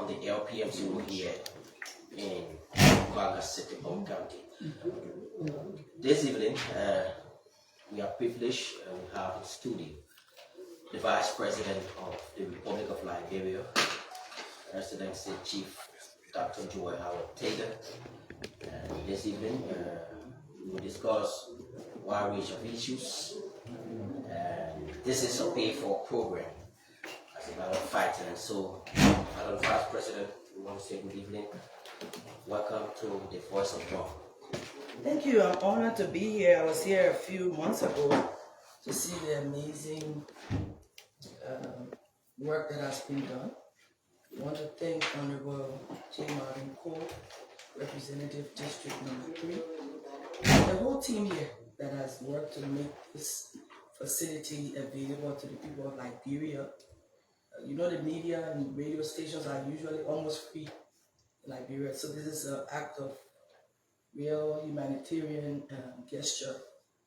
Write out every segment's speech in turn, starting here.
on the LPMC role here in Kwanga City, Bong County. This evening, we are privileged and we have in studio the Vice President of the Republic of Liberia, Residency Chief Dr. Joy Howard Taylor. And this evening, we will discuss a wide range of issues. And this is a pay-for program as a matter of fact. And so, Madam Vice President, we want to say good evening. Welcome to the Voice of God. Thank you. I'm honored to be here. I was here a few months ago to see the amazing work that has been done. I want to thank Honorable J. Martin Cole, Representative District Number 3, and the whole team here that has worked to make this facility available to the people of Liberia. You know, the media and radio stations are usually almost free in Liberia, so this is an act of real humanitarian gesture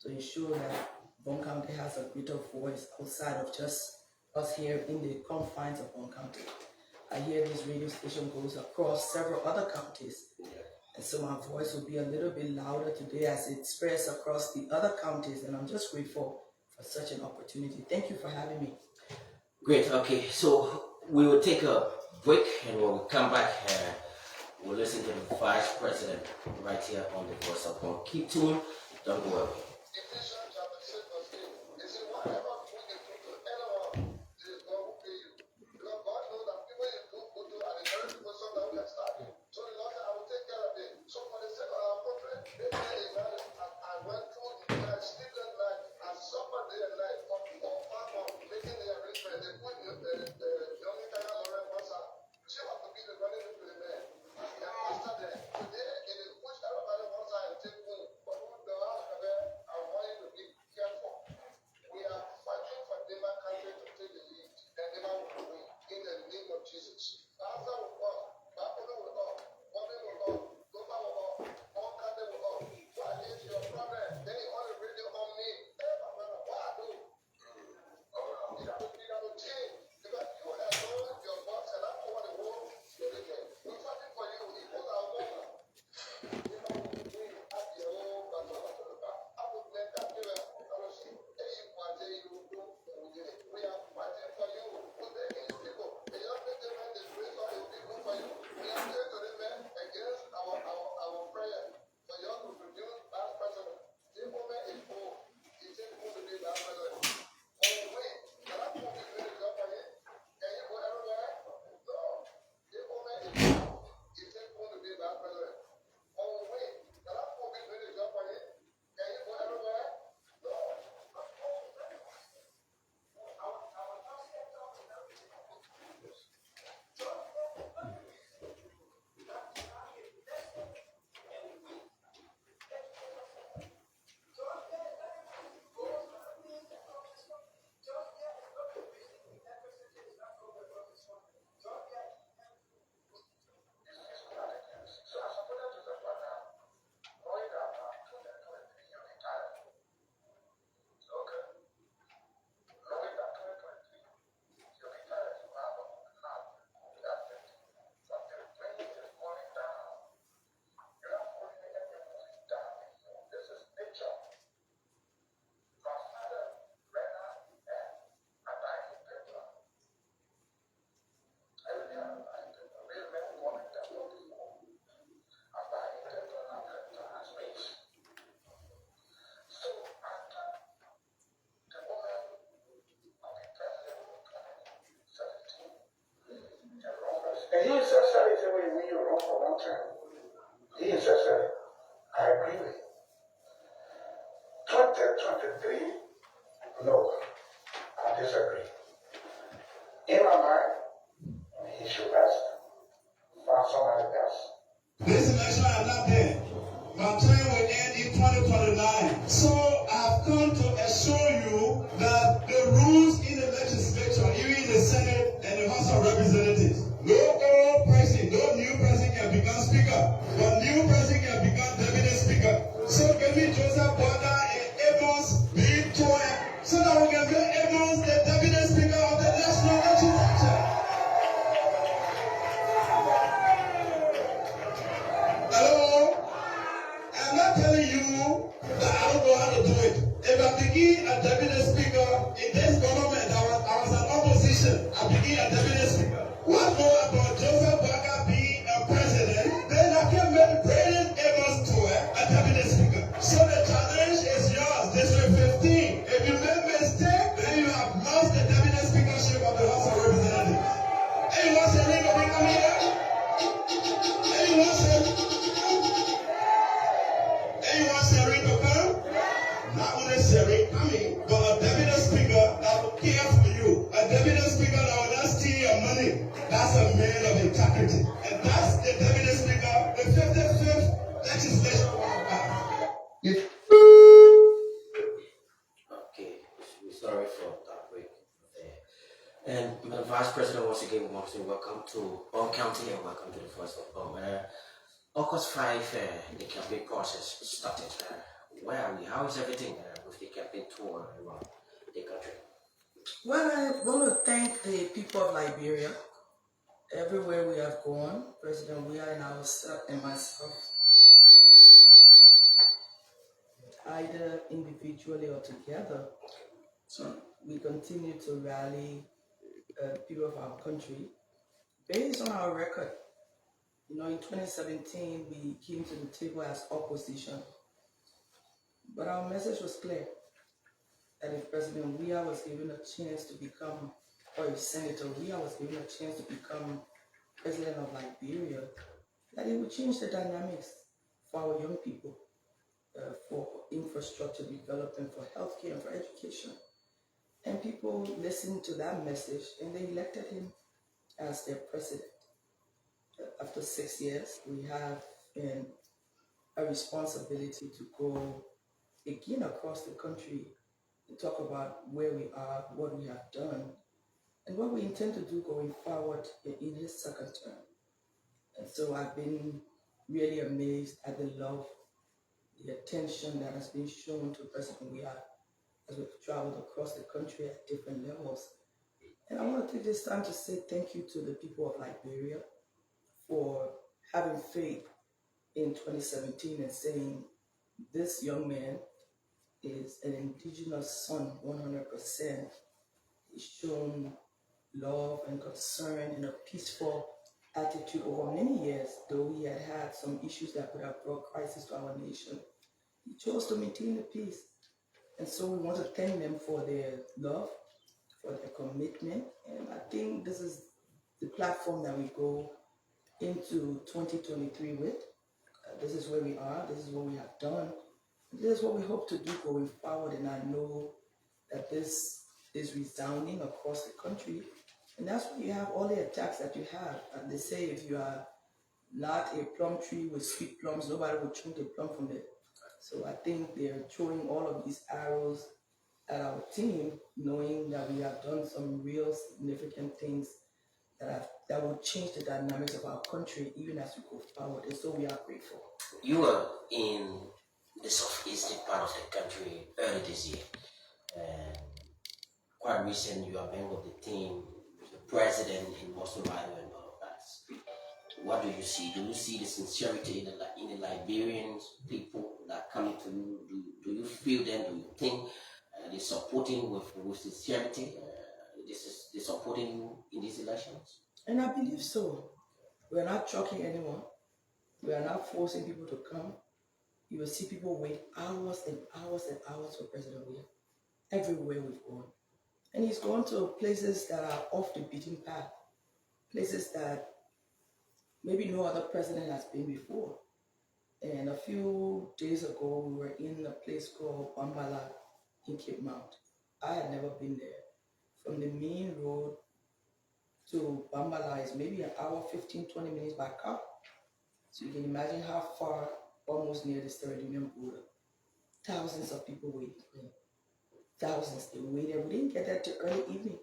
to ensure that Bong County has a greater voice outside of just us here in the confines of Bong County. I hear this radio station goes across several other counties, and so my voice will be a little bit louder today as it spreads across the other counties, and I'm just grateful for such an opportunity. Thank you for having me. Great. Okay, so we will take a break, and when we come back, we'll listen to the Vice President right here on the Voice of God. Keep tuned. Don't go away. And he necessarily said, when you wrong for one term, he necessarily, I agree with you. 2023, no, I disagree. In my mind, he should rest. Find somebody else. This election I'm not there. My term will end in 2029. So I've come to assure you that the rules in the legislature, even in the Senate and the House of Representatives, no old person, no new person can become speaker, but new person can become deputy speaker. So can we Joseph Bwana and Evans be told so that we can get Evans the deputy speaker of the national legislature? more about Joseph Boakai being a president, then I can make Braden Amos to a cabinet speaker. So the challenge is yours, District 15. If you make mistake, then you have lost the cabinet speakership of the House of Representatives. Anyone say Rico be coming here? Anyone say Rico come? Not only Sherry coming, but a deputy speaker that will care for you. A deputy speaker that will not steal your money. That's a man of integrity. And that's the deputy speaker, the 55th legislature will have. Okay, we're sorry for that break there. And Madam Vice President, once again, we want to say welcome to Bond County and welcome to the First of Bond. August 5, the campaign process started. Where are we? How is everything with the campaign tour around the country? Well, I want to thank the people of Liberia. Everywhere we have gone, President Weah and myself, either individually or together, we continue to rally people of our country based on our record. You know, in 2017, we came to the table as opposition, but our message was clear that if President Weah was given a chance to become, or if Senator Weah was given a chance to become president of Liberia, that it would change the dynamics for our young people, for infrastructure development, for healthcare, and for education. And people listened to that message and they elected him as their president. After 6 years, we have a responsibility to go again across the country and talk about where we are, what we have done, and what we intend to do going forward in his second term. And so I've been really amazed at the love, the attention that has been shown to President Weah as we've traveled across the country at different levels. And I want to take this time to say thank you to the people of Liberia for having faith in 2017 and saying this young man is an indigenous son 100%. He's shown love and concern and a peaceful attitude over many years, though he had had some issues that could have brought crisis to our nation. He chose to maintain the peace. And so we want to thank them for their love, for their commitment. And I think this is the platform that we go into 2023 with. This is where we are. This is what we have done. This is what we hope to do going forward. And I know that this is resounding across the country. And that's why you have all the attacks that you have. And they say if you are not a plum tree with sweet plums, nobody will chew the plum from it. So I think they're throwing all of these arrows at our team, knowing that we have done some real significant things that will change the dynamics of our country even as we go forward. And so we are grateful. You were in the southeastern part of the country early this year. And quite recent, you have been with the team, with the president in Boston and all of that. What do you see? Do you see the sincerity in the Liberians people that come to you? Do you feel them? Do you think they're supporting with sincerity? They're supporting you in these elections? And I believe so. We're not choking anyone. We are not forcing people to come. You will see people wait hours and hours and hours for President Weah everywhere we've gone. And he's gone to places that are off the beaten path, places that maybe no other president has been before. And a few days ago, we were in a place called Bambala in Cape Mount. I had never been there. From the main road to Bambala is maybe an hour, 15, 20 minutes by car. So you can imagine how far, almost near the Sierra Leonean border. Thousands of people waiting. Thousands, they waited. We didn't get there till early evening.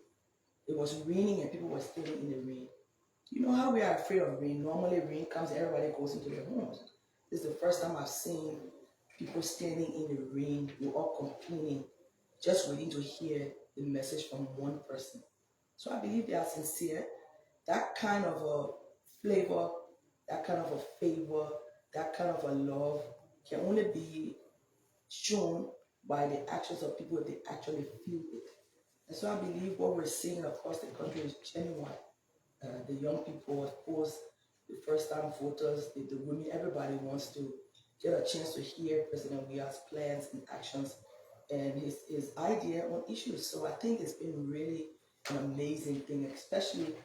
It was raining and people were standing in the rain. You know how we are afraid of rain? Normally rain comes and everybody goes into their homes. This is the first time I've seen people standing in the rain. We're all complaining, just waiting to hear the message from one person. So I believe they are sincere. That kind of a flavor, that kind of a favor, that kind of a love can only be shown by the actions of people if they actually feel it. And so I believe what we're seeing across the country is genuine. The young people, of course, the first-time voters, the women, everybody wants to get a chance to hear President Weah's plans and actions and his idea on issues. So I think it's been really an amazing thing, especially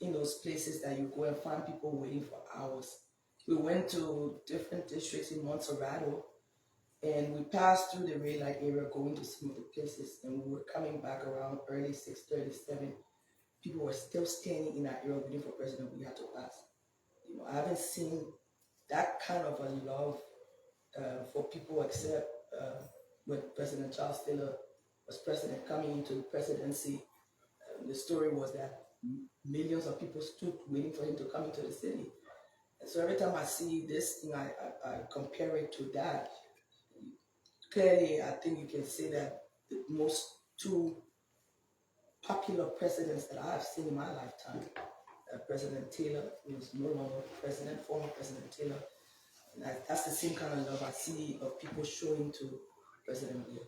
in those places that you go and find people waiting for hours. We went to different districts in Montserrado and we passed through the red light area going to some of the places and we were coming back around early 6:37. People were still standing in that area waiting for President we had to pass. I haven't seen that kind of a love for people except when President Charles Taylor was president coming into the presidency. The story was that millions of people stood waiting for him to come into the city. And so every time I see this thing, I compare it to that. Clearly, I think you can say that the most two popular presidents that I've seen in my lifetime, President Taylor, who is no longer president, former President Taylor, and that's the same kind of love I see of people showing to President Weah.